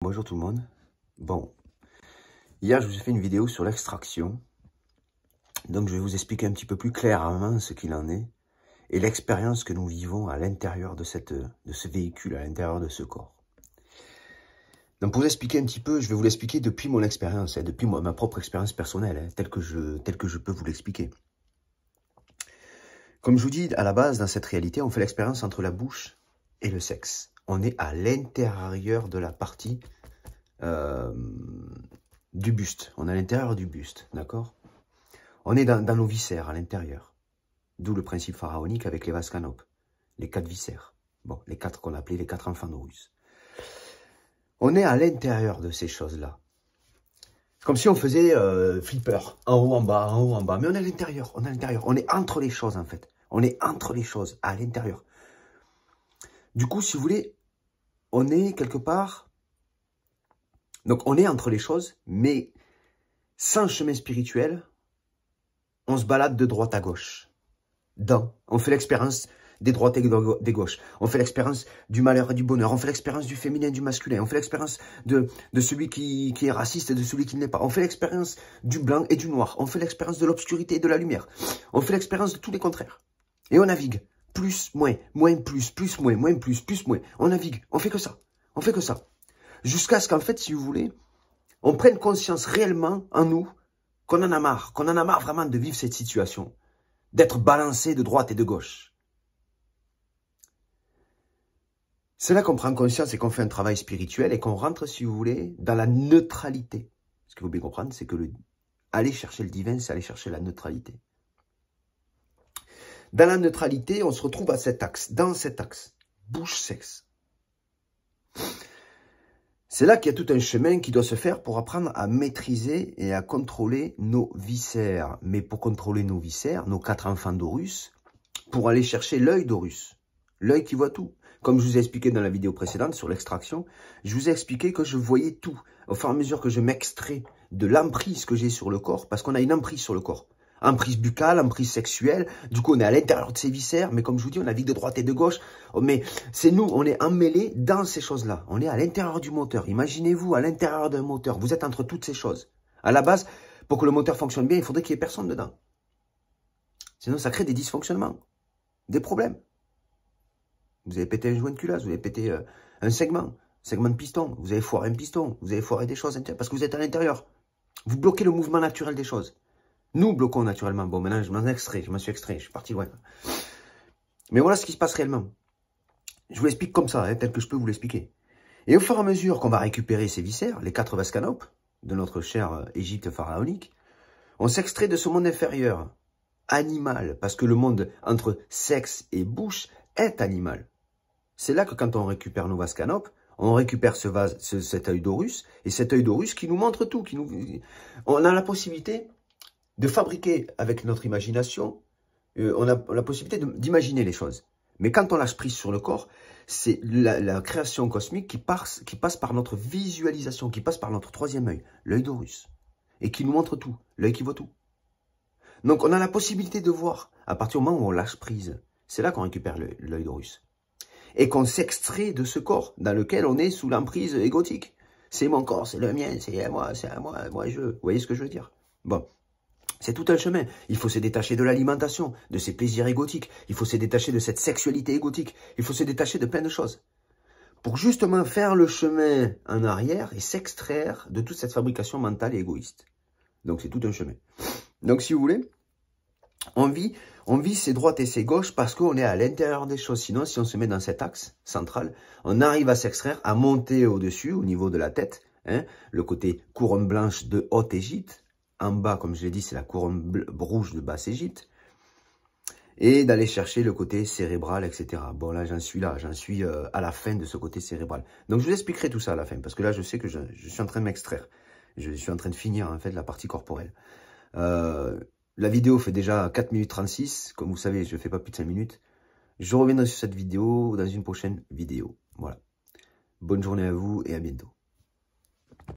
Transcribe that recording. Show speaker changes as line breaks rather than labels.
Bonjour tout le monde. Bon, hier je vous ai fait une vidéo sur l'extraction. Donc je vais vous expliquer un petit peu plus clairement ce qu'il en est et l'expérience que nous vivons à l'intérieur de ce véhicule, à l'intérieur de ce corps. Donc pour vous expliquer un petit peu, je vais vous l'expliquer depuis mon expérience, depuis ma propre expérience personnelle, telle que je peux vous l'expliquer. Comme je vous dis, à la base, dans cette réalité, on fait l'expérience entre la bouche et le sexe. On est à l'intérieur de la partie du buste. On est à l'intérieur du buste, d'accord? On est dans nos viscères, à l'intérieur. D'où le principe pharaonique avec les vases canopes, les 4 viscères. Bon, les 4 qu'on appelait les 4 enfants d'Horus. On est à l'intérieur de ces choses-là. Comme si on faisait flipper, en haut, en bas, en haut, en bas. Mais on est à l'intérieur, on est à l'intérieur. On est entre les choses, en fait. On est entre les choses, à l'intérieur. Du coup, si vous voulez, on est quelque part... Donc, on est entre les choses, mais sans chemin spirituel, on se balade de droite à gauche. On fait l'expérience des droites et des gauches. On fait l'expérience du malheur et du bonheur. On fait l'expérience du féminin et du masculin. On fait l'expérience de celui qui est raciste et de celui qui ne l'est pas. On fait l'expérience du blanc et du noir. On fait l'expérience de l'obscurité et de la lumière. On fait l'expérience de tous les contraires. Et on navigue. Plus, moins, plus, moins, plus, moins. On navigue. On fait que ça. On fait que ça. Jusqu'à ce qu'en fait, si vous voulez, on prenne conscience réellement en nous qu'on en a marre vraiment de vivre cette situation, d'être balancé de droite et de gauche. C'est là qu'on prend conscience et qu'on fait un travail spirituel et qu'on rentre, si vous voulez, dans la neutralité. Ce qu'il faut bien comprendre, c'est que aller chercher le divin, c'est aller chercher la neutralité. Dans la neutralité, on se retrouve à cet axe, dans cet axe, bouche-sexe. C'est là qu'il y a tout un chemin qui doit se faire pour apprendre à maîtriser et à contrôler nos viscères. Mais pour contrôler nos viscères, nos 4 enfants d'Horus, pour aller chercher l'œil d'Horus, l'œil qui voit tout. Comme je vous ai expliqué dans la vidéo précédente sur l'extraction, je vous ai expliqué que je voyais tout. Au fur et à mesure que je m'extrais de l'emprise que j'ai sur le corps, parce qu'on a une emprise sur le corps. Emprise buccale, emprise sexuelle, du coup on est à l'intérieur de ces viscères, mais comme je vous dis, on navigue de droite et de gauche, mais c'est nous, on est emmêlés dans ces choses-là, on est à l'intérieur du moteur, imaginez-vous à l'intérieur d'un moteur, vous êtes entre toutes ces choses. À la base, pour que le moteur fonctionne bien, il faudrait qu'il n'y ait personne dedans. Sinon ça crée des dysfonctionnements, des problèmes. Vous avez pété un joint de culasse, vous avez pété un segment de piston, vous avez foiré un piston, vous avez foiré des choses, parce que vous êtes à l'intérieur. Vous bloquez le mouvement naturel des choses. Nous bloquons naturellement. Bon, maintenant, je m'en suis extrait, je suis parti loin. Mais voilà ce qui se passe réellement. Je vous l'explique comme ça, tel que je peux vous l'expliquer. Et au fur et à mesure qu'on va récupérer ces viscères, les 4 vases canopes de notre chère Égypte pharaonique, on s'extrait de ce monde inférieur, animal, parce que le monde entre sexe et bouche est animal. C'est là que quand on récupère nos vases canopes, on récupère cet œil d'Horus, et cet œil d'Horus qui nous montre tout. On a la possibilité de fabriquer avec notre imagination, on a la possibilité d'imaginer les choses. Mais quand on lâche prise sur le corps, c'est la création cosmique qui passe par notre visualisation, qui passe par notre 3e œil, l'œil d'Horus, et qui nous montre tout, l'œil qui voit tout. Donc on a la possibilité de voir, à partir du moment où on lâche prise, c'est là qu'on récupère l'œil d'Horus. Et qu'on s'extrait de ce corps dans lequel on est sous l'emprise égotique. C'est mon corps, c'est le mien, c'est à moi, moi je. Vous voyez ce que je veux dire? Bon. C'est tout un chemin. Il faut se détacher de l'alimentation, de ses plaisirs égotiques. Il faut se détacher de cette sexualité égotique. Il faut se détacher de plein de choses. Pour justement faire le chemin en arrière et s'extraire de toute cette fabrication mentale et égoïste. Donc c'est tout un chemin. Donc si vous voulez, on vit ses droites et ses gauches parce qu'on est à l'intérieur des choses. Sinon, si on se met dans cet axe central, on arrive à s'extraire, à monter au-dessus, au niveau de la tête, le côté couronne blanche de Haute-Égypte. En bas, comme je l'ai dit, c'est la couronne rouge de Basse-Égypte. Et d'aller chercher le côté cérébral, etc. Bon, là, j'en suis à la fin de ce côté cérébral. Donc, je vous expliquerai tout ça à la fin, parce que là, je sais que je suis en train de m'extraire. Je suis en train de finir, en fait, la partie corporelle. La vidéo fait déjà 4 minutes 36. Comme vous savez, je ne fais pas plus de 5 minutes. Je reviendrai sur cette vidéo dans une prochaine vidéo. Voilà. Bonne journée à vous et à bientôt.